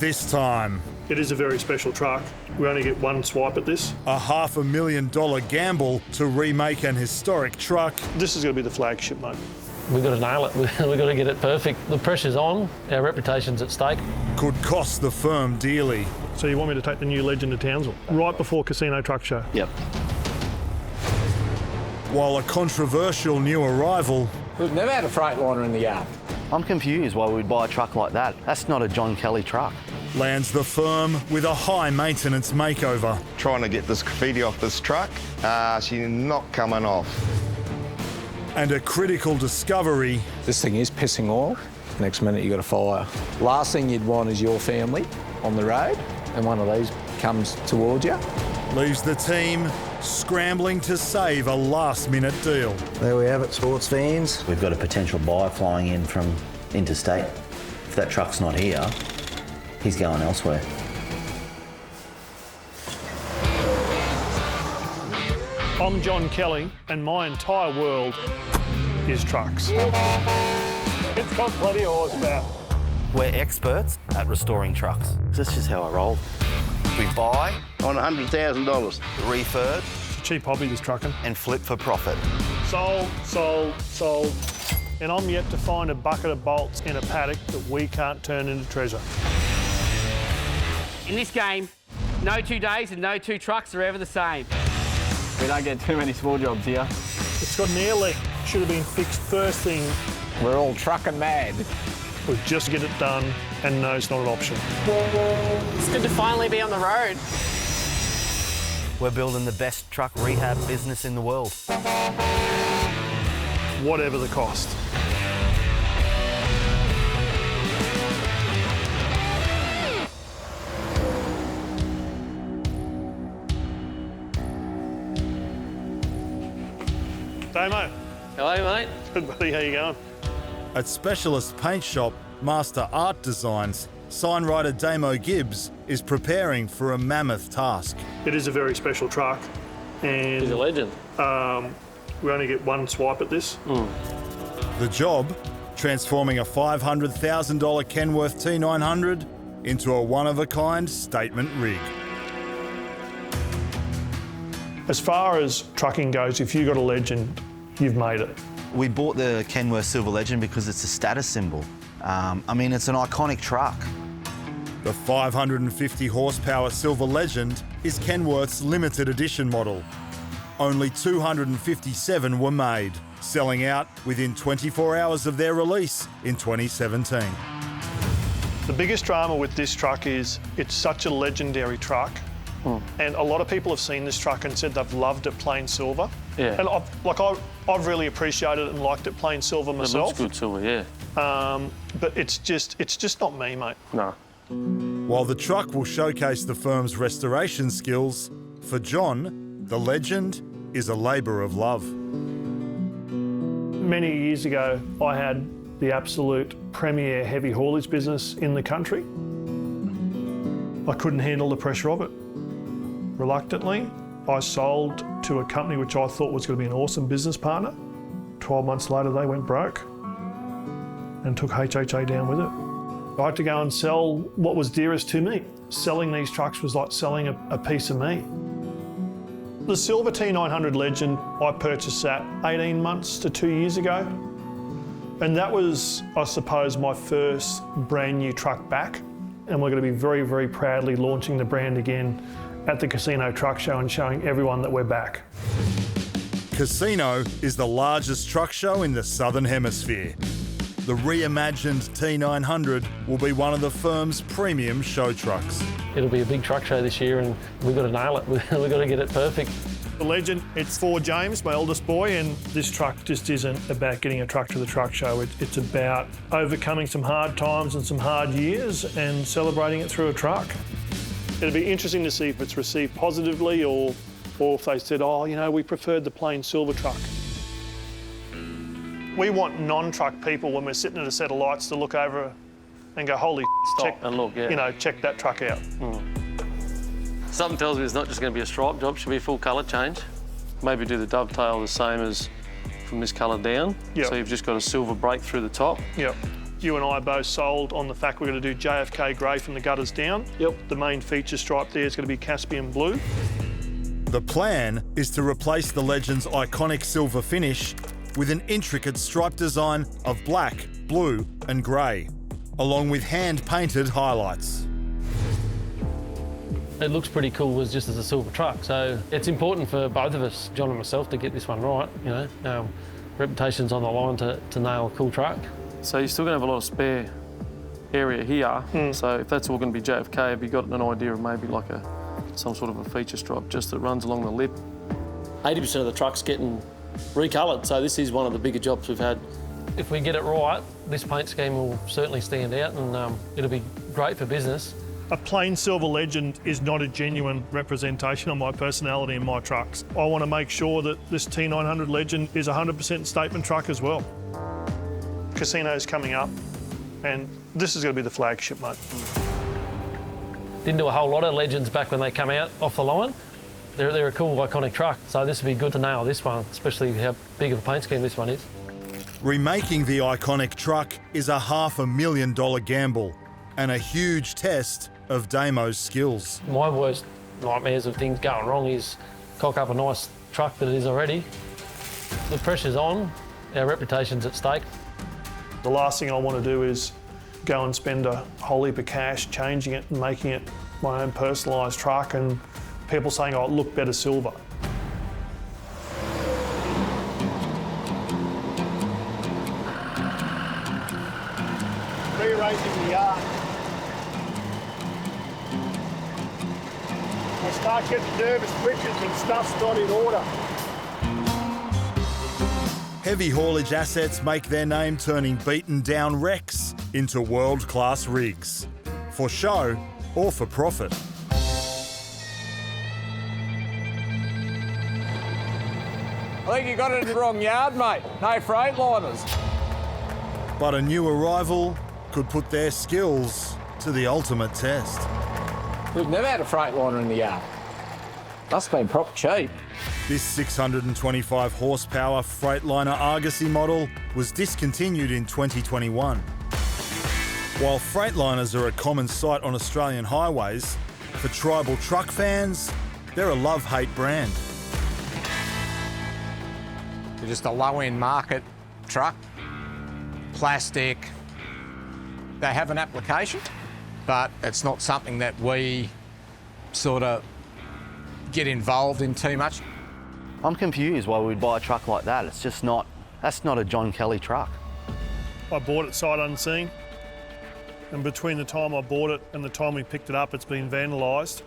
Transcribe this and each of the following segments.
this time. It is a very special truck. We only get one swipe at this. A $500,000 gamble to remake an historic truck. This is going to be the flagship, mate. We've got to nail it. We've got to get it perfect. The pressure's on. Our reputation's at stake. Could cost the firm dearly. So you want me to take the new Legend to Townsville? Right before Casino Truck Show? Yep. While a controversial new arrival... We've never had a Freightliner in the yard. I'm confused why we'd buy a truck like that. That's not a Jon Kelly truck. lands the firm with a high-maintenance makeover. Trying to get this graffiti off this truck, she's not coming off. And a critical discovery. This thing is pissing oil. Next minute you got a fire. Last thing you'd want is your family on the road and one of these comes towards you. Leaves the team scrambling to save a last-minute deal. There we have it, sports fans. We've got a potential buyer flying in from interstate. If that truck's not here, he's going elsewhere. I'm Jon Kelly, and my entire world is trucks. It's got plenty of horsepower. We're experts at restoring trucks. That's just how I roll. We buy On $100,000. refurb It's a cheap hobby, this trucking. and flip for profit. Sold, sold, sold. And I'm yet to find a bucket of bolts in a paddock that we can't turn into treasure. In this game, no 2 days and no two trucks are ever the same. We don't get too many small jobs here. It's got an air leak. Should have been fixed first thing. We're all trucking mad. We just get it done, and no, it's not an option. It's good to finally be on the road. We're building the best truck rehab business in the world. Whatever the cost. Damo. Hello, mate. Good buddy, how you going? At specialist paint shop Master Art Designs, signwriter Damo Gibbs is preparing for a mammoth task. It is a very special truck, and He's a legend. we only get one swipe at this. The job, transforming a $500,000 Kenworth T900 into a one-of-a-kind statement rig. As far as trucking goes, if you've got a Legend, you've made it. We bought the Kenworth Silver Legend because it's a status symbol. I mean, it's an iconic truck. The 550 horsepower Silver Legend is Kenworth's limited edition model. Only 257 were made, selling out within 24 hours of their release in 2017. The biggest drama with this truck is it's such a legendary truck, and a lot of people have seen this truck and said they've loved it plain silver. Yeah. And I've really appreciated it and liked it plain silver myself. It looks good silver, yeah. But it's just not me, mate. No. While the truck will showcase the firm's restoration skills, for Jon, the Legend is a labour of love. Many years ago, I had the absolute premier heavy haulage business in the country. I couldn't handle the pressure of it. Reluctantly, I sold to a company which I thought was going to be an awesome business partner. 12 months later, they went broke and took HHA down with it. I had to go and sell what was dearest to me. Selling these trucks was like selling a piece of me. The Silver T900 Legend, I purchased that 18 months to 2 years ago. And that was, I suppose, my first brand new truck back. And we're going to be very, very proudly launching the brand again at the Casino Truck Show and showing everyone that we're back. Casino is the largest truck show in the Southern Hemisphere. The reimagined T900 will be one of the firm's premium show trucks. It'll be a big truck show this year and we've got to nail it. We've got to get it perfect. The Legend, it's for James, my eldest boy, and this truck just isn't about getting a truck to the truck show. It's about overcoming some hard times and some hard years and celebrating it through a truck. It'll be interesting to see if it's received positively or if they said, oh, you know, we preferred the plain silver truck. We want non-truck people when we're sitting at a set of lights to look over and go, holy Stop and look, yeah. You know, check that truck out. Something tells me it's not just going to be a stripe job, should be a full colour change. Maybe do the dovetail the same as from this colour down. Yep. So you've just got a silver break through the top. Yep. You and I both sold on the fact we're going to do JFK grey from the gutters down. Yep. The main feature stripe there is going to be Caspian blue. The plan is to replace the Legend's iconic silver finish with an intricate stripe design of black, blue and grey, along with hand-painted highlights. It looks pretty cool just as a silver truck, so it's important for both of us, John and myself, to get this one right, you know. Reputation's on the line to nail a cool truck. So you're still going to have a lot of spare area here. So if that's all going to be JFK, have you got an idea of maybe like some sort of a feature stripe just that runs along the lip? 80% of the truck's getting recoloured, so this is one of the bigger jobs we've had. If we get it right, this paint scheme will certainly stand out and it'll be great for business. A plain Silver Legend is not a genuine representation of my personality in my trucks. I want to make sure that this T900 Legend is a 100% statement truck as well. Casino's coming up, and this is going to be the flagship, mate. Didn't do a whole lot of Legends back when they come out off the line. They're a cool, iconic truck, so this would be good to nail this one, especially how big of a paint scheme this one is. Remaking the iconic truck is a $500,000 gamble and a huge test of Damo's skills. My worst nightmares of things going wrong is cock up a nice truck that it is already. The pressure's on, our reputation's at stake. The last thing I want to do is go and spend a whole heap of cash changing it and making it my own personalised truck and people saying, oh, it looked better silver. Rearranging the yard. I start getting nervous twitches when stuff's not in order. Heavy haulage assets make their name turning beaten down wrecks into world-class rigs, for show or for profit. I think you got it in the wrong yard, mate. No Freightliners. But a new arrival could put their skills to the ultimate test. We've never had a Freightliner in the yard. Must have been proper cheap. This 625 horsepower Freightliner Argosy model was discontinued in 2021. While Freightliners are a common sight on Australian highways, for tribal truck fans, they're a love-hate brand. They're just a low-end market truck, plastic. They have an application, but it's not something that we sort of get involved in too much. I'm confused why we'd buy a truck like that. It's just not, that's not a Jon Kelly truck. I bought it sight unseen, and between the time I bought it and the time we picked it up, it's been vandalised.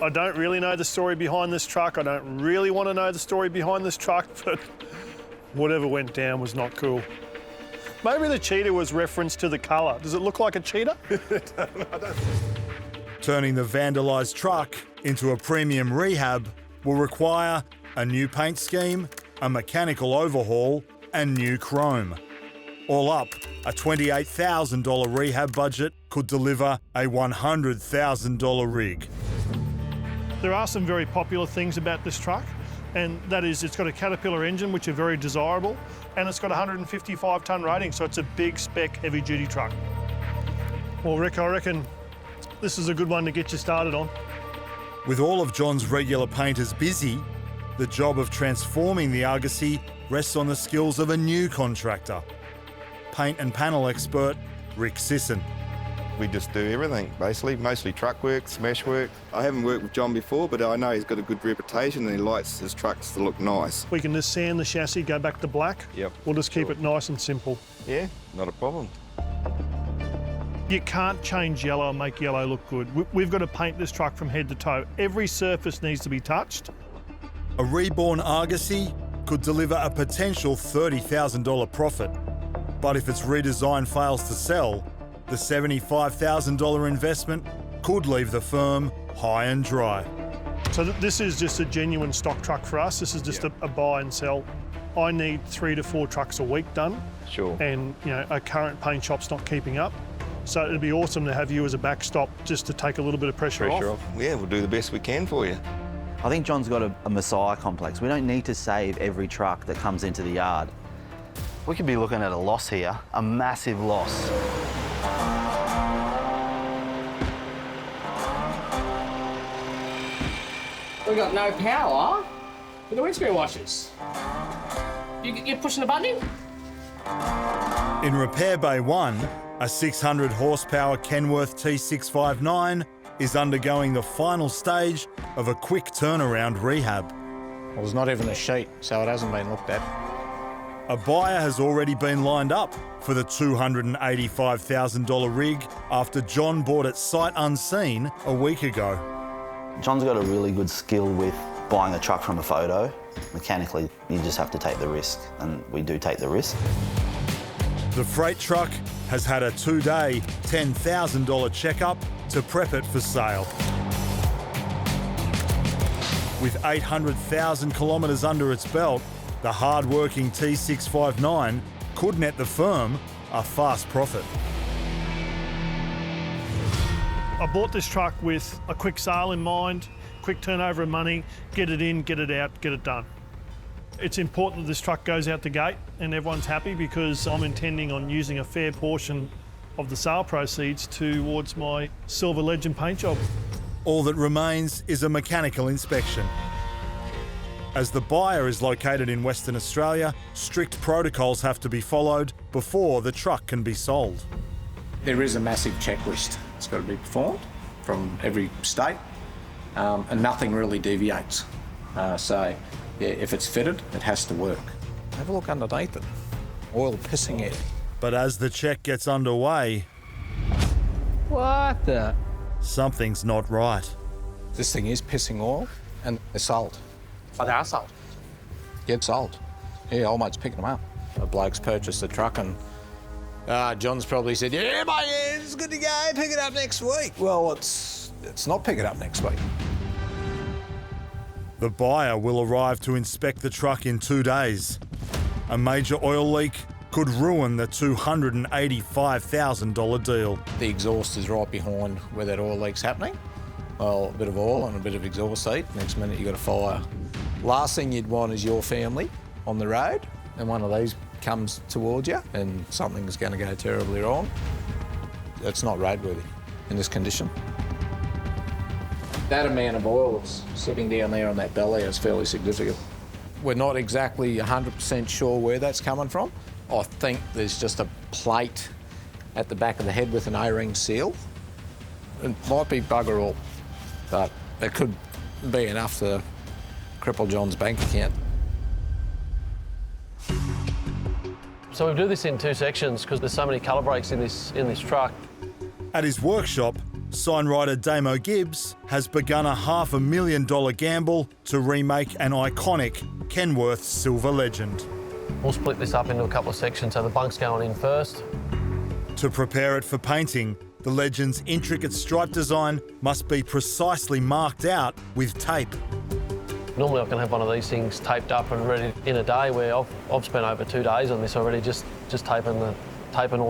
I don't really know the story behind this truck. I don't really want to know the story behind this truck, but whatever went down was not cool. Maybe the cheetah was referenced to the colour. Does it look like a cheetah? Turning the vandalised truck into a premium rehab will require a new paint scheme, a mechanical overhaul and new chrome. All up, a $28,000 rehab budget could deliver a $100,000 rig. There are some very popular things about this truck, and that is it's got a Caterpillar engine, which are very desirable, and it's got a 155-tonne rating, so it's a big spec heavy-duty truck. Well, Rick, I reckon this is a good one to get you started on. With all of Jon's regular painters busy, the job of transforming the Argosy rests on the skills of a new contractor, paint and panel expert Rick Sisson. We just do everything, basically, mostly truck work, smash work. I haven't worked with Jon before, but I know he's got a good reputation and he likes his trucks to look nice. We can just sand the chassis, go back to black. Yep. We'll just keep it nice and simple. Yeah, not a problem. You can't change yellow and make yellow look good. We've got to paint this truck from head to toe. Every surface needs to be touched. A Reborn Argosy could deliver a potential $30,000 profit. But if its redesign fails to sell, the $75,000 investment could leave the firm high and dry. So this is just a genuine stock truck for us. This is just a buy and sell. I need 3 to 4 trucks a week done. Sure. And a current paint shop's not keeping up. So it'd be awesome to have you as a backstop just to take a little bit of pressure off. Yeah, we'll do the best we can for you. I think Jon's got a messiah complex. We don't need to save every truck that comes into the yard. We could be looking at a loss here, a massive loss. We've got no power with the windscreen washers. You're pushing the button in? In Repair Bay 1, a 600 horsepower Kenworth T659 is undergoing the final stage of a quick turnaround rehab. Well, there's not even a sheet, so it hasn't been looked at. A buyer has already been lined up for the $285,000 rig after Jon bought it sight unseen a week ago. Jon's got a really good skill with buying a truck from a photo. Mechanically, you just have to take the risk, and we do take the risk. The freight truck has had a 2-day, $10,000 checkup to prep it for sale. With 800,000 kilometres under its belt, the hard-working T659 could net the firm a fast profit. I bought this truck with a quick sale in mind, quick turnover of money, get it in, get it out, get it done. It's important that this truck goes out the gate and everyone's happy because I'm intending on using a fair portion of the sale proceeds towards my Silver Legend paint job. All that remains is a mechanical inspection. As the buyer is located in Western Australia, strict protocols have to be followed before the truck can be sold. There is a massive checklist that's got to be performed from every state, and nothing really deviates. So, yeah, if it's fitted, it has to work. Have a look underneath it. Oil pissing it. But as the check gets underway, What the? something's not right. This thing is pissing oil, and they're sold. Oh, they are sold. Get sold. Yeah, old mate's picking them up. A bloke's purchased the truck and Jon's probably said, yeah, mate, yeah, it's good to go, pick it up next week. Well, it's not pick it up next week. The buyer will arrive to inspect the truck in 2 days. A major oil leak could ruin the $285,000 deal. The exhaust is right behind where that oil leak's happening. Well, a bit of oil and a bit of exhaust heat. Next minute, you got a fire. Last thing you'd want is your family on the road, and one of these comes towards you, and something's going to go terribly wrong. It's not roadworthy in this condition. That amount of oil that's sitting down there on that belly is fairly significant. We're not exactly 100% sure where that's coming from. I think there's just a plate at the back of the head with an O-ring seal. It might be bugger all, but it could be enough to cripple Jon's bank account. So we do this in 2 sections because there's so many colour breaks in this truck. At his workshop, signwriter Damo Gibbs has begun a $500,000 gamble to remake an iconic Kenworth Silver Legend. We'll split this up into a couple of sections, so the bunk's going in first. To prepare it for painting, the Legend's intricate stripe design must be precisely marked out with tape. Normally I can have one of these things taped up and ready in a day, where I've spent over 2 days on this already, just taping all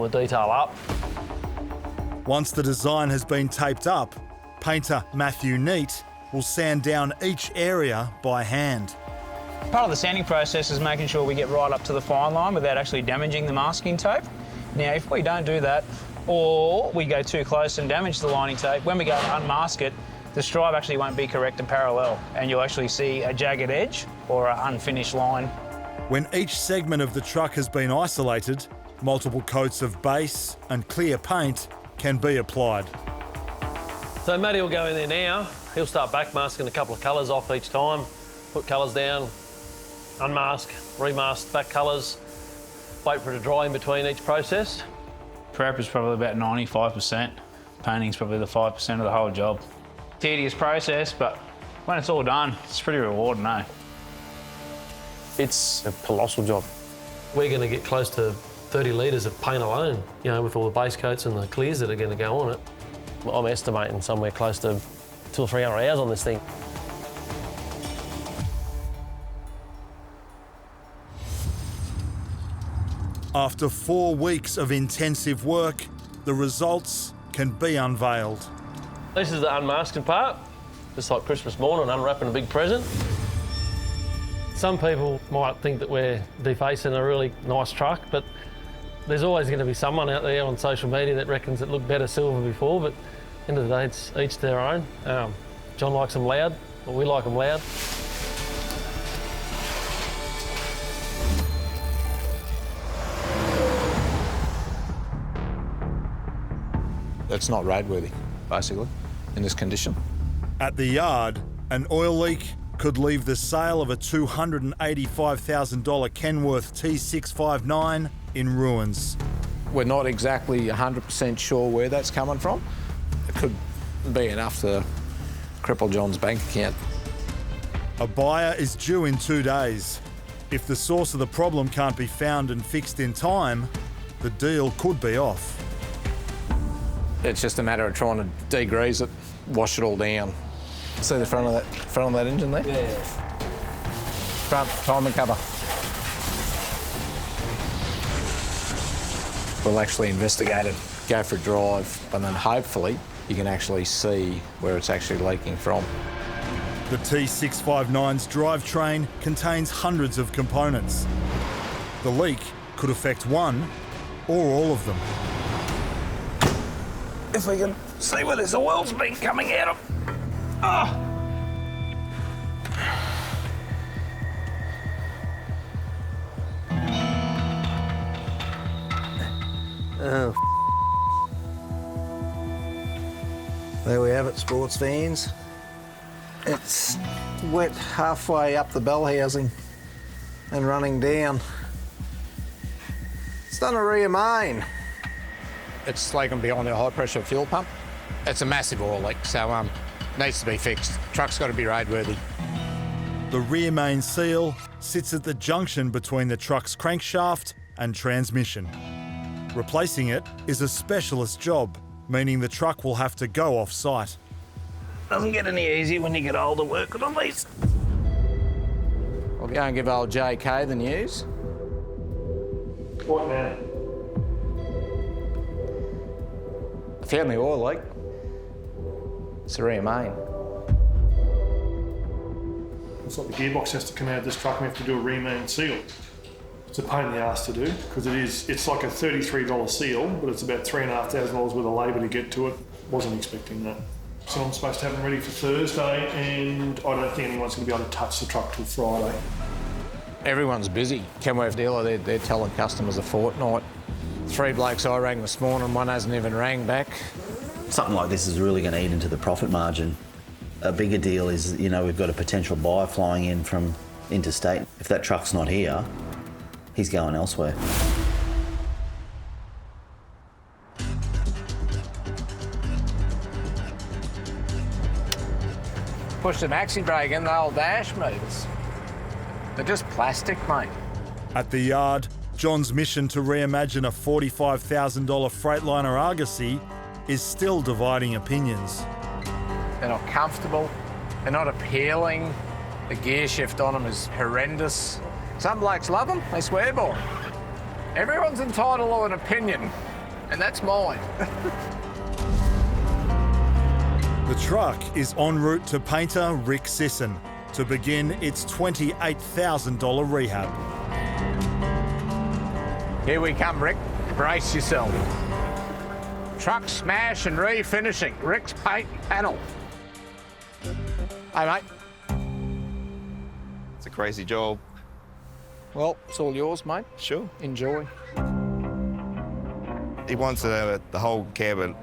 the detail up. Once the design has been taped up, painter Matthew Neat will sand down each area by hand. Part of the sanding process is making sure we get right up to the fine line without actually damaging the masking tape. Now, if we don't do that, or we go too close and damage the lining tape, when we go to unmask it, the stripe actually won't be correct and parallel, and you'll actually see a jagged edge or an unfinished line. When each segment of the truck has been isolated, multiple coats of base and clear paint can be applied. So Matty will go in there now. He'll start backmasking a couple of colours off each time, put colours down, unmask, remask back colours, wait for it to dry in between each process. Prep is probably about 95%. Painting's probably the 5% of the whole job. Tedious process, but when it's all done, it's pretty rewarding, eh? It's a colossal job. We're going to get close to 30 litres of paint alone, you know, with all the base coats and the clears that are going to go on it. I'm estimating somewhere close to 200 or 300 hours on this thing. After 4 weeks of intensive work, the results can be unveiled. This is the unmasking part, just like Christmas morning, unwrapping a big present. Some people might think that we're defacing a really nice truck, but there's always going to be someone out there on social media that reckons it looked better silver before, but at the end of the day, it's each their own. Jon likes them loud, but we like them loud. It's not roadworthy, basically, in this condition. At the yard, an oil leak could leave the sale of a $285,000 Kenworth T900 in ruins. We're not exactly 100% sure where that's coming from. It could be enough to cripple Jon's bank account. A buyer is due in 2 days. If the source of the problem can't be found and fixed in time, the deal could be off. It's just a matter of trying to degrease it, wash it all down. See the front of that engine there? Yeah. Front timing cover. We'll actually investigate it, go for a drive, and then hopefully you can actually see where it's actually leaking from. The T659's drivetrain contains hundreds of components. The leak could affect one or all of them. If we can see where this oil's been coming out of. Oh! Oh. There we have it, sports fans. It's wet halfway up the bell housing and running down. It's done a rear main. It's leaking behind the high pressure fuel pump. It's a massive oil leak, so needs to be fixed. Truck's got to be roadworthy. The rear main seal sits at the junction between the truck's crankshaft and transmission. Replacing it is a specialist job, meaning the truck will have to go off-site. Doesn't get any easier when you get older working on these. I'll go and give old JK the news. What now? I found the oil leak. It's a rear main. It's like the gearbox has to come out of this truck and we have to do a rear main seal. It's a pain in the ass to do because it's like a $33 seal, but it's about $3,500 worth of labour to get to it. Wasn't expecting that. So I'm supposed to have them ready for Thursday, and I don't think anyone's going to be able to touch the truck till Friday. Everyone's busy. Kenworth dealer, they're telling customers a fortnight. 3 blokes I rang this morning, one hasn't even rang back. Something like this is really going to eat into the profit margin. A bigger deal is, you know, we've got a potential buyer flying in from interstate. If that truck's not here, he's going elsewhere. Push the maxi brake in the old dash movers. They're just plastic, mate. At the yard, Jon's mission to reimagine a $45,000 Freightliner Argosy is still dividing opinions. They're not comfortable, they're not appealing. The gear shift on them is horrendous. Some blokes love them, they swear by them. Everyone's entitled to an opinion, and that's mine. The truck is en route to painter Rick Sisson to begin its $28,000 rehab. Here we come, Rick. Brace yourself. Truck smash and refinishing. Rick's paint panel. Hey, mate. It's a crazy job. Well, it's all yours, mate. Sure. Enjoy. He wants the whole cabin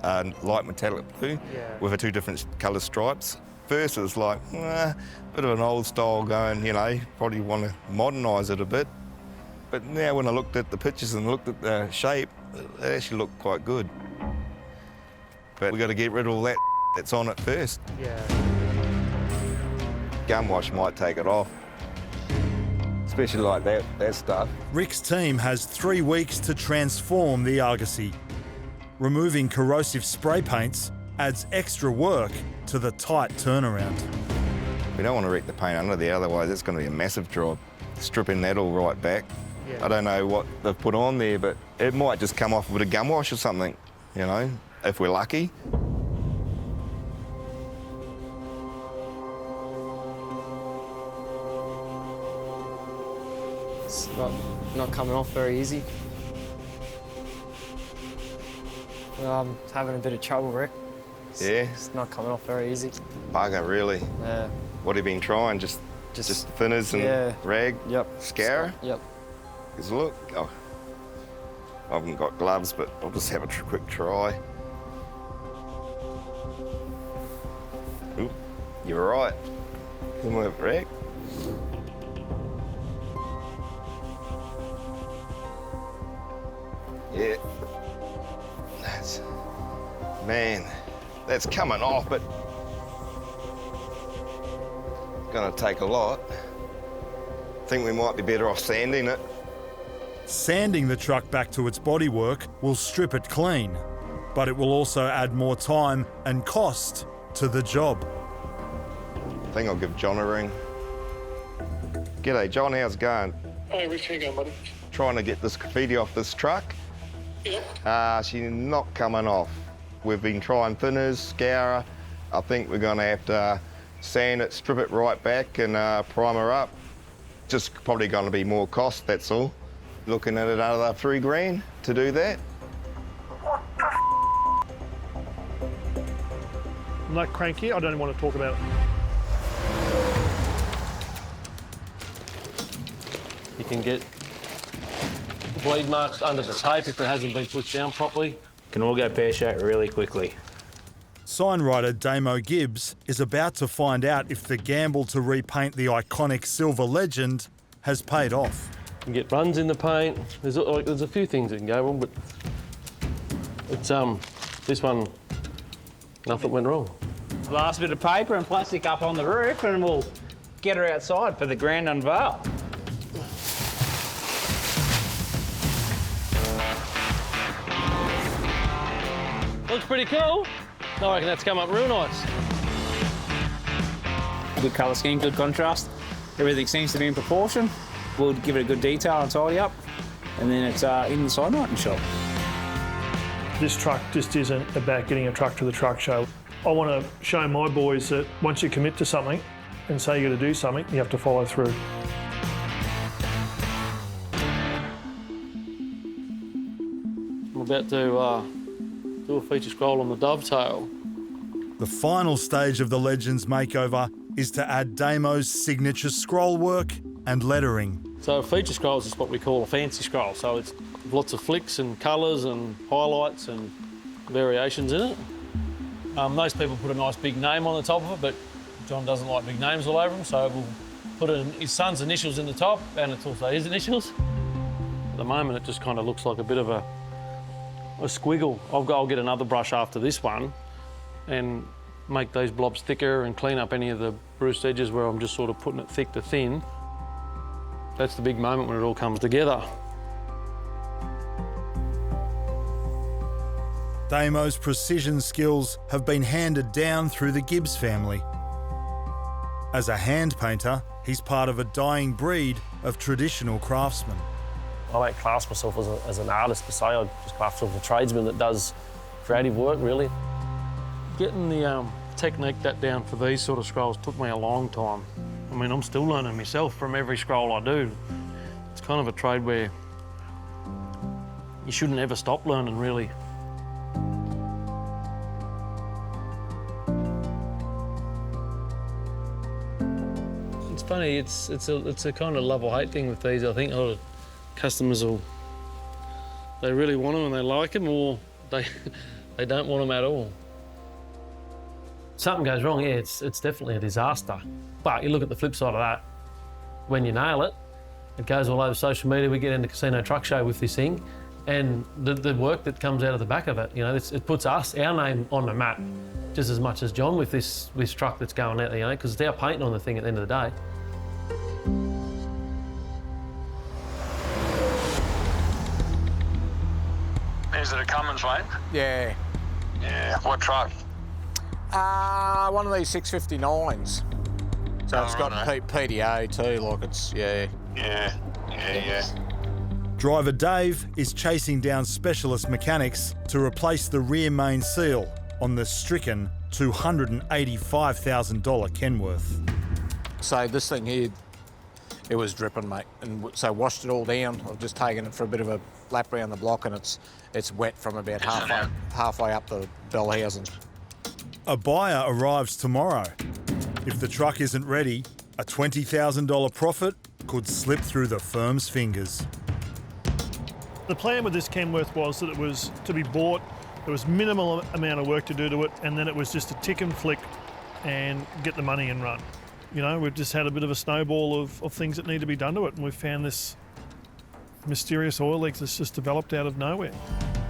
light metallic blue with 2 different colour stripes. First it was like, bit of an old style going, you know, probably want to modernise it a bit. But now when I looked at the pictures and looked at the shape, it actually looked quite good. But we've got to get rid of all that that's on it first. Yeah. Gum wash might take it off. Especially like that stuff. Rick's team has 3 weeks to transform the Argosy. Removing corrosive spray paints adds extra work to the tight turnaround. We don't want to wreck the paint under there, otherwise it's going to be a massive job. Stripping that all right back. Yeah. I don't know what they've put on there, but it might just come off with a gum wash or something, you know, if we're lucky. not coming off very easy. I'm having a bit of trouble, Rick. Yeah? It's not coming off very easy. Bugger, really? Yeah. What have you been trying? Just thinners and rag? Yep. Scour? Yep. Because look, I haven't got gloves, but I'll just have a quick try. Oop, you're right. Can we have rag? Yeah. That's coming off, but it's gonna take a lot. I think we might be better off sanding it. Sanding the truck back to its bodywork will strip it clean, but it will also add more time and cost to the job. I think I'll give John a ring. G'day, John, how's it going? Hey, Rich, how you going, buddy? Trying to get this graffiti off this truck. Yeah. She's not coming off. We've been trying thinners, scourer. I think we're gonna have to sand it, strip it right back and prime her up. Just probably gonna be more cost, that's all. Looking at another $3,000 to do that. I'm that cranky, I don't even want to talk about it. You can get bleed marks under the tape if it hasn't been pushed down properly. Can all go pear-shaped really quickly. Signwriter Damo Gibbs is about to find out if the gamble to repaint the iconic Silver Legend has paid off. You can get runs in the paint. There's a few things that can go wrong, but it's this one, nothing went wrong. Last bit of paper and plastic up on the roof and we'll get her outside for the grand unveil. Looks pretty cool. I reckon that's come up real nice. Good colour scheme, good contrast. Everything seems to be in proportion. We'll give it a good detail and tidy up, and then it's in the signwriting shop. This truck just isn't about getting a truck to the truck show. I want to show my boys that once you commit to something and say you're going to do something, you have to follow through. I'm about to do a feature scroll on the dovetail. The final stage of the Legend's makeover is to add Damo's signature scroll work and lettering. So feature scrolls is what we call a fancy scroll. So it's lots of flicks and colours and highlights and variations in it. Most people put a nice big name on the top of it, but John doesn't like big names all over him, so we'll put his son's initials in the top, and it's also his initials. At the moment, it just kind of looks like a bit of a squiggle. I'll get another brush after this one and make those blobs thicker and clean up any of the bruised edges where I'm just sort of putting it thick to thin. That's the big moment when it all comes together. Damo's precision skills have been handed down through the Gibbs family. As a hand painter, he's part of a dying breed of traditional craftsmen. I don't class myself as an artist per se. I just class myself as a tradesman that does creative work, really. Getting the technique that down for these sort of scrolls took me a long time. I mean, I'm still learning myself from every scroll I do. It's kind of a trade where you shouldn't ever stop learning, really. It's funny, it's a kind of love or hate thing with these. I think a lot of customers they really want them and they like them, or they don't want them at all. Something goes wrong, yeah, it's definitely a disaster. But you look at the flip side of that, when you nail it, it goes all over social media. We get into Casino Truck Show with this thing, and the work that comes out of the back of it, you know, it puts our name on the map just as much as John with this truck that's going out there, you know, because it's our painting on the thing at the end of the day. Is it a Cummins, mate? Yeah. Yeah. What truck? One of these 659s. So it's got PDA too, like it's, yeah. Yeah. Driver Dave is chasing down specialist mechanics to replace the rear main seal on the stricken $285,000 Kenworth. So this thing here, it was dripping, mate. And so washed it all down. I've just taken it for a bit of a lap around the block, and it's wet from about halfway up the bell housing. A buyer arrives tomorrow. If the truck isn't ready, a $20,000 profit could slip through the firm's fingers. The plan with this Kenworth was that it was to be bought, there was minimal amount of work to do to it, and then it was just a tick and flick and get the money and run. You know, we've just had a bit of a snowball of things that need to be done to it, and we've found this mysterious oil leak that's just developed out of nowhere.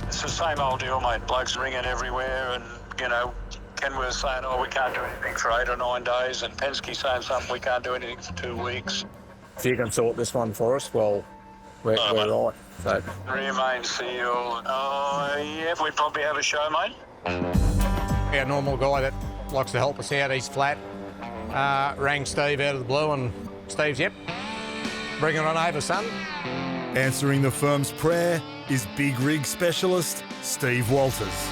It's the same old deal, mate. Blokes ringing everywhere and, you know, Kenworth saying, oh, we can't do anything for 8 or 9 days, and Penske saying something, we can't do anything for 2 weeks. If you can sort this one for us, well, we're right. So. Remain sealed. Oh, yeah, we probably have a show, mate. Our normal guy that likes to help us out, he's flat. Rang Steve out of the blue, and Steve's, yep, bring it on over, son. Answering the firm's prayer is big rig specialist Steve Walters.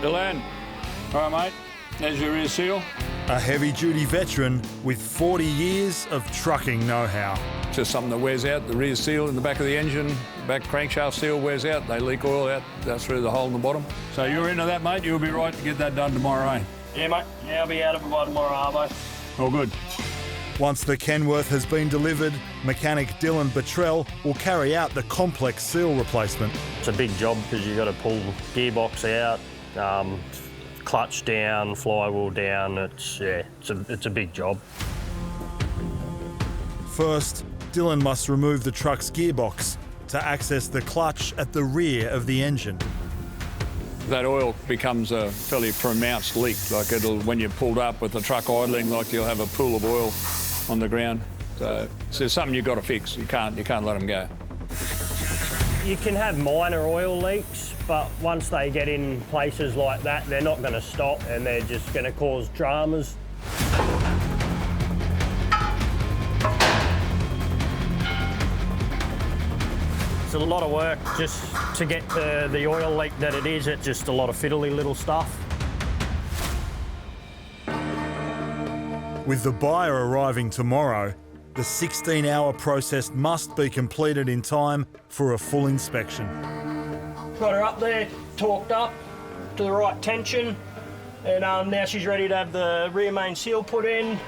Dylan, all right, mate, there's your rear seal. A heavy-duty veteran with 40 years of trucking know-how. Just something that wears out, the rear seal in the back of the engine, the back crankshaft seal wears out, they leak oil out through the hole in the bottom. So you're into that, mate, you'll be right to get that done tomorrow, eh? Yeah, mate. Yeah, I'll be out of it by tomorrow, Arvo. All good. Once the Kenworth has been delivered, mechanic Dylan Buttrell will carry out the complex seal replacement. It's a big job because you've got to pull gearbox out, clutch down, flywheel down. It's a big job. First, Dylan must remove the truck's gearbox to access the clutch at the rear of the engine. That oil becomes a fairly pronounced leak. Like when you're pulled up with the truck idling, like you'll have a pool of oil on the ground. So it's something you've got to fix. You can't let them go. You can have minor oil leaks, but once they get in places like that, they're not going to stop and they're just going to cause dramas. It's a lot of work just to get to the oil leak that it is. It's just a lot of fiddly little stuff. With the buyer arriving tomorrow, the 16-hour process must be completed in time for a full inspection. Got her up there, torqued up to the right tension, and now she's ready to have the rear main seal put in.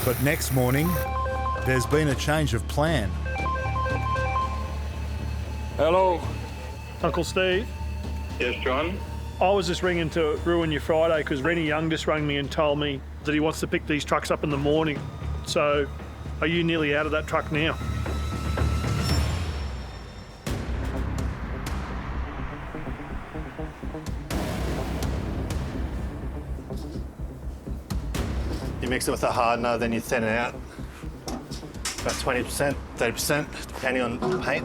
But next morning, there's been a change of plan. Hello. Uncle Steve? Yes, John? I was just ringing to ruin your Friday because Rennie Young just rang me and told me that he wants to pick these trucks up in the morning. So, are you nearly out of that truck now? You mix it with a hardener, then you thin it out. About 20%, 30%, depending on the paint.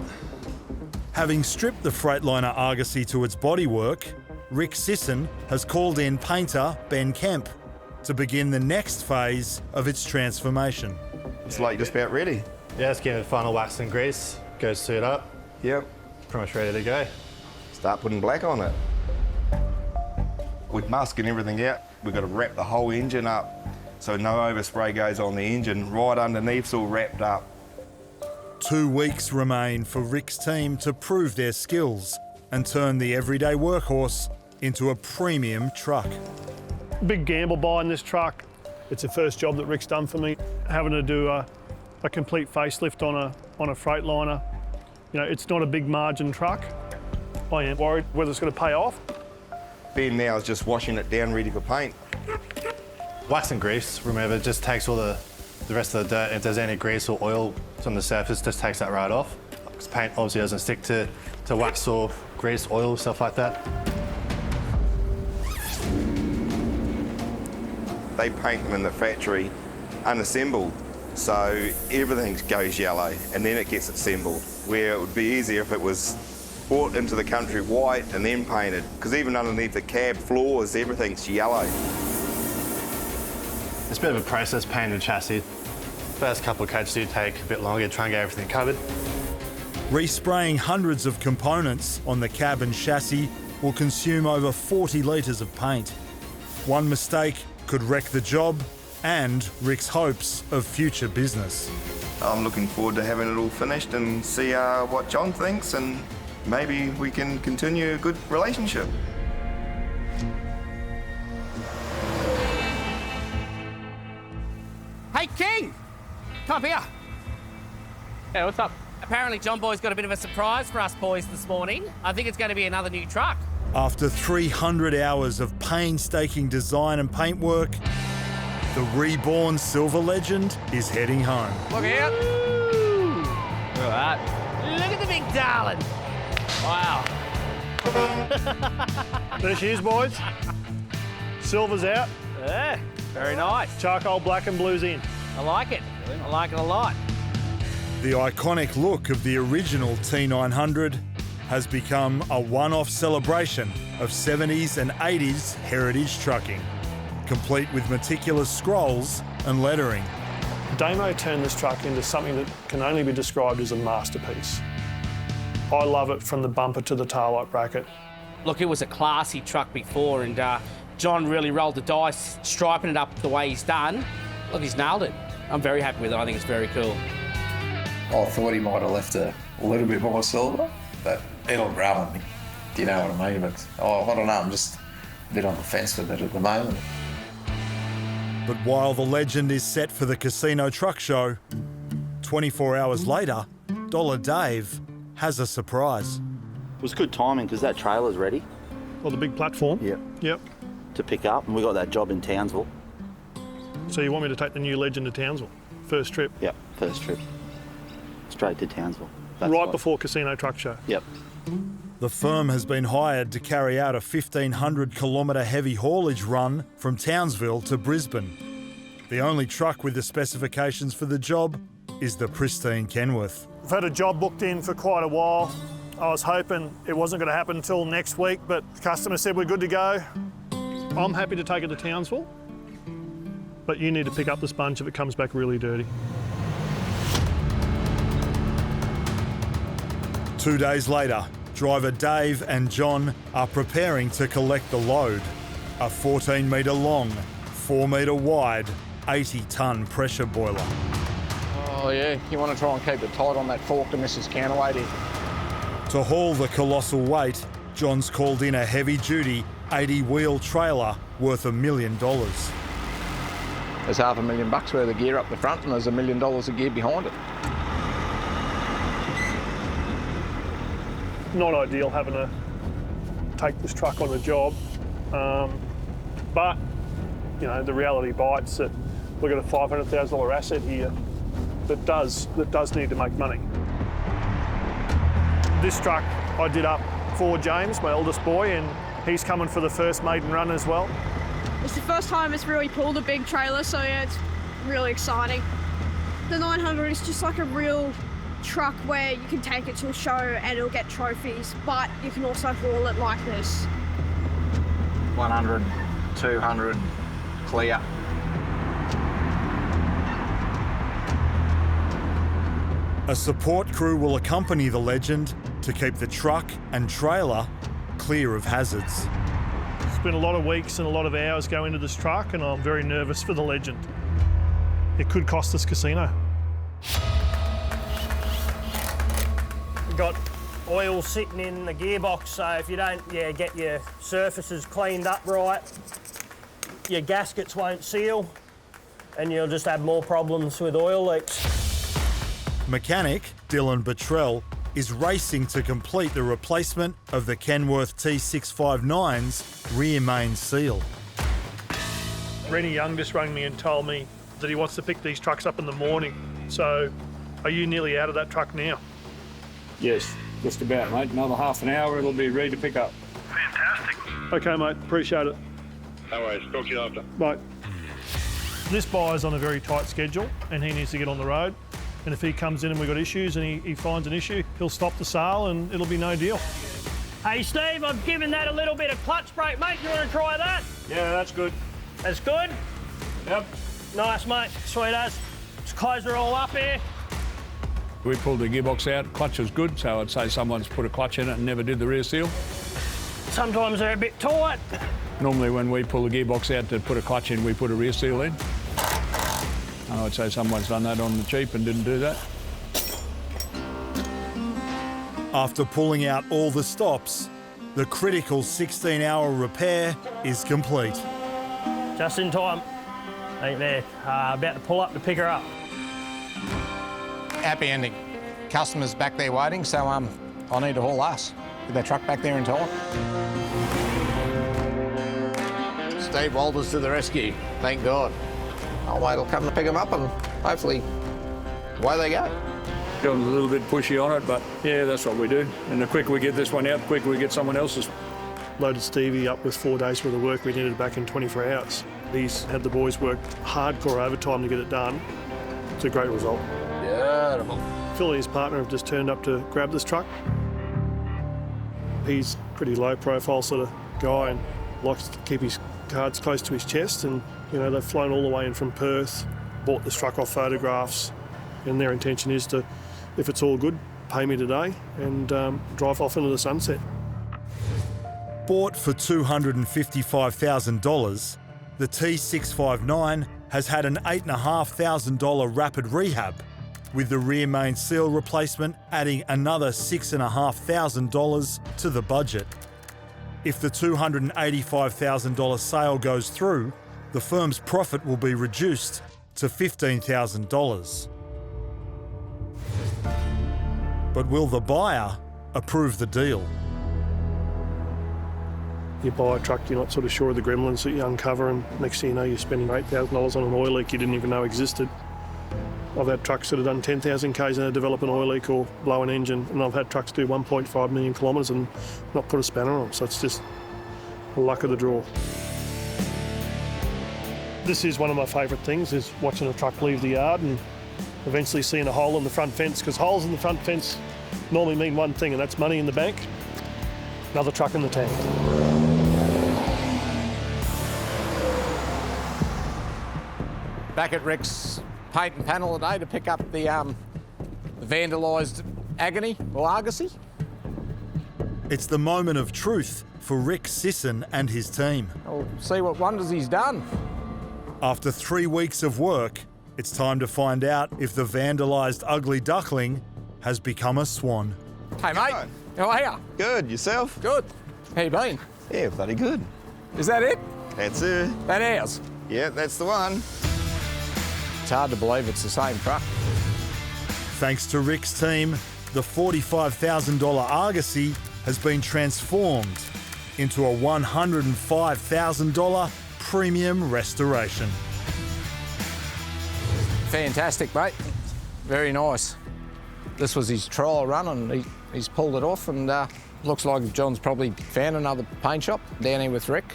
Having stripped the Freightliner Argosy to its bodywork, Rick Sisson has called in painter Ben Kemp to begin the next phase of its transformation. It's like just about ready. Yeah, let's give it final wax and grease. Go suit up. Yep. Pretty much ready to go. Start putting black on it. With musk and everything out, we've got to wrap the whole engine up so no overspray goes on the engine. Right underneath's all wrapped up. 2 weeks remain for Rick's team to prove their skills and turn the everyday workhorse into a premium truck. Big gamble buying this truck. It's the first job that Rick's done for me. Having to do a complete facelift on a Freightliner. You know, it's not a big margin truck. I am worried whether it's going to pay off. Ben now is just washing it down ready for paint. Wax and grease, remember, it just takes all the rest of the dirt. If there's any grease or oil on the surface, just takes that right off. Because paint obviously doesn't stick to wax or grease, oil, stuff like that. They paint them in the factory unassembled, so everything goes yellow and then it gets assembled. Where it would be easier if it was brought into the country white and then painted, because even underneath the cab floors, everything's yellow. It's a bit of a process painting the chassis. First couple of coats do take a bit longer to try and get everything covered. Respraying hundreds of components on the cab and chassis will consume over 40 litres of paint. One mistake could wreck the job and Rick's hopes of future business. I'm looking forward to having it all finished and see what Jon thinks, and maybe we can continue a good relationship. Hey, King! Come up here. Yeah, what's up? Apparently John Boy's got a bit of a surprise for us boys this morning. I think it's going to be another new truck. After 300 hours of painstaking design and paintwork, the Reborn Silver Legend is heading home. Look out. Look at that. Look at the big darling. Wow. There she is, boys. Silver's out. Yeah, very nice. Charcoal black and blue's in. I like it. I like it a lot. The iconic look of the original T900 has become a one-off celebration of 70s and 80s heritage trucking, complete with meticulous scrolls and lettering. Damo turned this truck into something that can only be described as a masterpiece. I love it from the bumper to the taillight bracket. Look, it was a classy truck before, and John really rolled the dice, striping it up the way he's done. Look, he's nailed it. I'm very happy with it. I think it's very cool. I thought he might have left a little bit more silver, but it'll grab on me. Do you know what I mean? But I don't know, I'm just a bit on the fence with it at the moment. But while the Legend is set for the Casino Truck Show, 24 hours later, Dollar Dave has a surprise. It was good timing because that trailer's ready. Well, the big platform? Yep. To pick up, and we got that job in Townsville. So you want me to take the new Legend to Townsville? First trip? Yep, first trip. Straight to Townsville. Right before Casino Truck Show? Yep. The firm has been hired to carry out a 1,500 kilometre heavy haulage run from Townsville to Brisbane. The only truck with the specifications for the job is the pristine Kenworth. I've had a job booked in for quite a while. I was hoping it wasn't going to happen until next week, but the customer said we're good to go. I'm happy to take it to Townsville, but you need to pick up the sponge if it comes back really dirty. 2 days later, driver Dave and Jon are preparing to collect the load. A 14 metre long, 4 metre wide, 80-tonne pressure boiler. Oh yeah, you want to try and keep it tight on that fork to miss his counterweight in. To haul the colossal weight, Jon's called in a heavy-duty 80-wheel trailer worth $1 million. There's $500,000 worth of gear up the front and there's $1 million of gear behind it. Not ideal having to take this truck on the job, but you know the reality bites that we've got a $500,000 asset here that does need to make money. This truck I did up for James, my eldest boy, and he's coming for the first maiden run as well. It's the first time it's really pulled a big trailer, so yeah, it's really exciting. The 900 is just like a real truck where you can take it to a show and it'll get trophies, but you can also haul it like this. 100, 200, clear. A support crew will accompany the Legend to keep the truck and trailer clear of hazards. It's been a lot of weeks and a lot of hours go into this truck, and I'm very nervous for the Legend. It could cost us Casino. We've got oil sitting in the gearbox, so if you don't get your surfaces cleaned up right, your gaskets won't seal and you'll just have more problems with oil leaks. Mechanic Dylan Buttrell is racing to complete the replacement of the Kenworth T659's rear main seal. Rennie Young just rang me and told me that he wants to pick these trucks up in the morning. So are you nearly out of that truck now? Yes, just about, mate. Another half an hour, it'll be ready to pick up. Fantastic. Okay, mate, appreciate it. No worries, talk to you after. Bye. This buyer's on a very tight schedule and he needs to get on the road. And if he comes in and we've got issues and he finds an issue, he'll stop the sale and it'll be no deal. Hey Steve, I've given that a little bit of clutch brake, mate. You want to try that? Yeah, that's good. That's good? Yep. Nice, mate. Sweet as. Just close her all up here. We pulled the gearbox out, clutch was good, so I'd say someone's put a clutch in it and never did the rear seal. Sometimes they're a bit tight. Normally when we pull the gearbox out to put a clutch in, we put a rear seal in. I would say someone's done that on the cheap and didn't do that. After pulling out all the stops, the critical 16-hour repair is complete. Just in time. Ain't there. About to pull up to pick her up. Happy ending. Customers back there waiting, so I need to haul us. Get that truck back there in time. Steve Walters to the rescue. Thank God. I'll wait till come to pick them up and hopefully away they go. Got a little bit pushy on it, but yeah, that's what we do. And the quicker we get this one out, the quicker we get someone else's. Loaded Stevie up with 4 days worth of work. We needed it back in 24 hours. He's had the boys work hardcore overtime to get it done. It's a great result. Beautiful. Phil and his partner have just turned up to grab this truck. He's a pretty low profile sort of guy and likes to keep his cards close to his chest, and you know, they've flown all the way in from Perth, bought this truck off photographs, and their intention is to, if it's all good, pay me today and drive off into the sunset. Bought for $255,000, the T659 has had an $8,500 rapid rehab, with the rear main seal replacement adding another $6,500 to the budget. If the $285,000 sale goes through, the firm's profit will be reduced to $15,000. But will the buyer approve the deal? You buy a truck, you're not sort of sure of the gremlins that you uncover, and next thing you know, you're spending $8,000 on an oil leak you didn't even know existed. I've had trucks that have done 10,000 k's and they develop an oil leak or blow an engine, and I've had trucks do 1.5 million kilometres and not put a spanner on them, so it's just the luck of the draw. This is one of my favourite things, is watching a truck leave the yard and eventually seeing a hole in the front fence, because holes in the front fence normally mean one thing, and that's money in the bank, another truck in the tank. Back at Rick's paint and panel today to pick up the vandalised Agony or Argosy. It's the moment of truth for Rick Sisson and his team. We'll see what wonders he's done. After 3 weeks of work, it's time to find out if the vandalised ugly duckling has become a swan. Hey mate, how are you? Good, yourself? Good. How you been? Yeah, bloody good. Is that it? That's it. That ours? Yeah, that's the one. It's hard to believe it's the same truck. Thanks to Rick's team, the $45,000 Argosy has been transformed into a $105,000 premium restoration. Fantastic, mate. Very nice. This was his trial run and he's pulled it off, and looks like John's probably found another paint shop down here with Rick.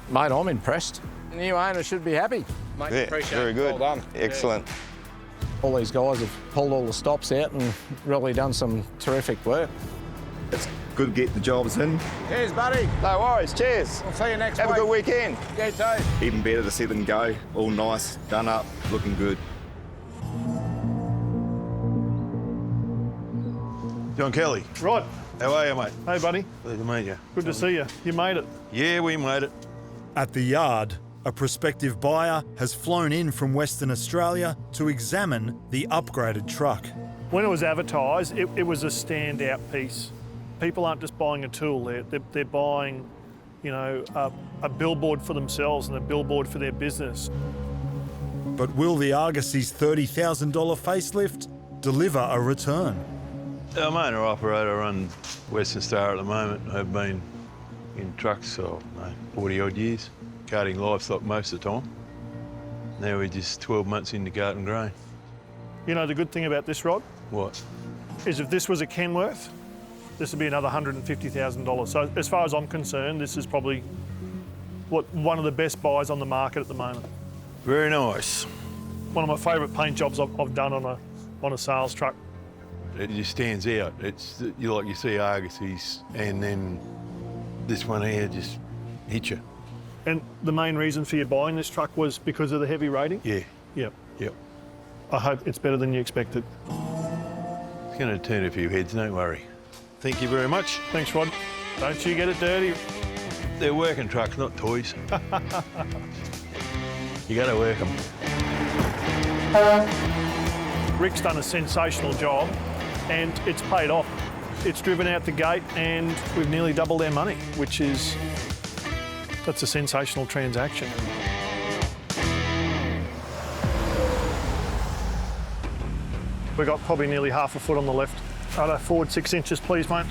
Mate, I'm impressed. The new owner should be happy. Mate, Yeah, appreciate very it. good. Well done. Excellent. All these guys have pulled all the stops out and really done some terrific work. It's good to get the jobs in. Cheers, buddy. No worries, cheers. We'll see you next week. Have a good weekend. Yeah, too. Even better to see them go, all nice, done up, looking good. Jon Kelly. Right. How are you, mate? Hey, buddy. Good to meet you. Good to see you. You made it. Yeah, we made it. At the yard, a prospective buyer has flown in from Western Australia to examine the upgraded truck. When it was advertised, it was a standout piece. People aren't just buying a tool, they're buying, you know, a billboard for themselves and a billboard for their business. But will the Argosy's $30,000 facelift deliver a return? I'm owner operator on Western Star at the moment. I've been in trucks for 40 odd years, carting livestock most of the time. Now we're just 12 months into garden grain. You know the good thing about this rod? What? Is if this was a Kenworth, this would be another $150,000. So as far as I'm concerned, this is probably one of the best buys on the market at the moment. Very nice. One of my favourite paint jobs I've done on a sales truck. It just stands out. It's you see Argosys, and then this one here just hits you. And the main reason for you buying this truck was because of the heavy rating? Yeah. Yep. Yep. I hope it's better than you expected. It's going to turn a few heads, don't worry. Thank you very much. Thanks, Rod. Don't you get it dirty. They're working trucks, not toys. You got to work them. Rick's done a sensational job and it's paid off. It's driven out the gate and we've nearly doubled our money, that's a sensational transaction. We've got probably nearly half a foot on the left. Forward 6 inches, please, mate.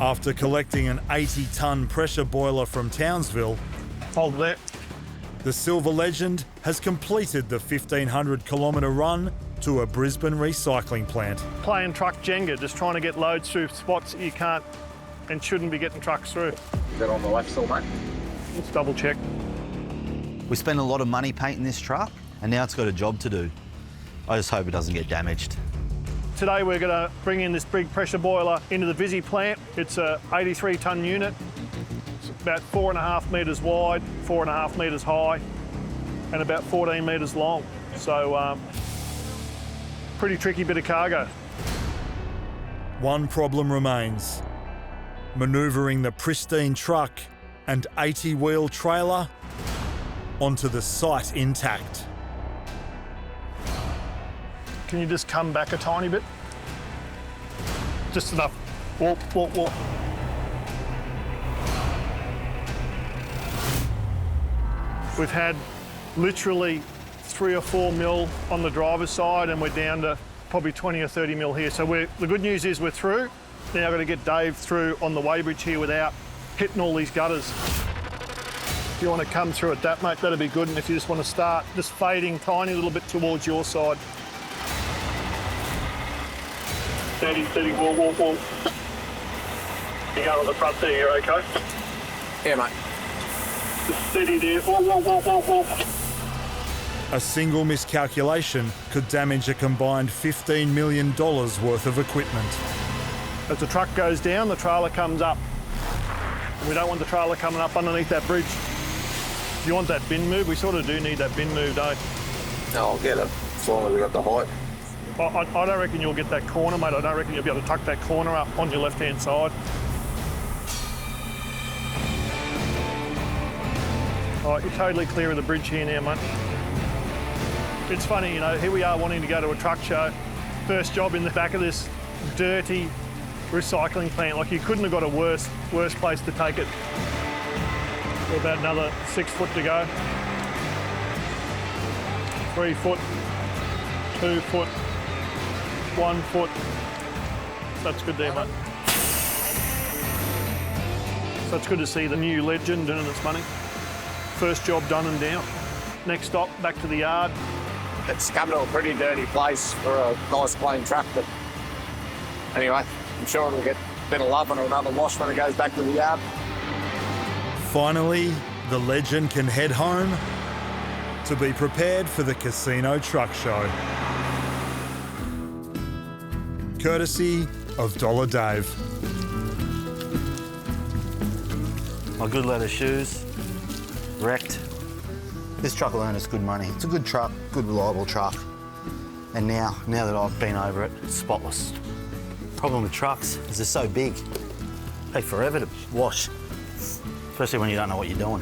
After collecting an 80-tonne pressure boiler from Townsville, hold there. The Silver Legend has completed the 1,500-kilometre run to a Brisbane recycling plant. Playing truck Jenga, just trying to get loads through spots that you can't and shouldn't be getting trucks through. Is that on the left still, mate? Let's double check. We spent a lot of money painting this truck and now it's got a job to do. I just hope it doesn't get damaged. Today we're going to bring in this big pressure boiler into the Visi plant. It's a 83-tonne unit. It's about 4.5 metres wide, 4.5 metres high, and about 14 metres long. So, pretty tricky bit of cargo. One problem remains: manoeuvring the pristine truck and 80-wheel trailer onto the site intact. Can you just come back a tiny bit? Just enough. Walk, walk, walk. We've had literally 3 or 4 mil on the driver's side and we're down to probably 20 or 30 mil here. So the good news is we're through. Now I've got to get Dave through on the weighbridge here without hitting all these gutters. If you want to come through at that, mate, that'd be good. And if you just want to start just fading tiny little bit towards your side. 30, 30, walk, walk, walk. You go on the front there, you're okay? Yeah, mate. Just steady there, walk, walk, walk, walk, walk. A single miscalculation could damage a combined $15 million worth of equipment. As the truck goes down, the trailer comes up. We don't want the trailer coming up underneath that bridge. If you want that bin move, we sort of do need that bin moved, eh? No, I'll get it, as long as we got the height. I don't reckon you'll get that corner, mate. I don't reckon you'll be able to tuck that corner up on your left-hand side. All right, you're totally clear of the bridge here now, mate. It's funny, you know, here we are wanting to go to a truck show. First job in the back of this dirty recycling plant. Like, you couldn't have got a worse place to take it. We're about another 6 foot to go. 3 foot, 2 foot, 1 foot. That's good there, mate. So it's good to see the new Legend doing its money. First job done and down. Next stop, back to the yard. It's come to a pretty dirty place for a nice clean truck, but anyway, I'm sure it'll get a bit of love and another wash when it goes back to the yard. Finally, the Legend can head home to be prepared for the Casino Truck Show. Courtesy of Dollar Dave. My good leather shoes, wrecked. This truck will earn us good money. It's a good truck, good reliable truck. And now that I've been over it, it's spotless. Problem with trucks is they're so big. They take forever to wash, especially when you don't know what you're doing.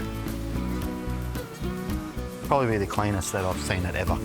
Probably be the cleanest that I've seen it ever.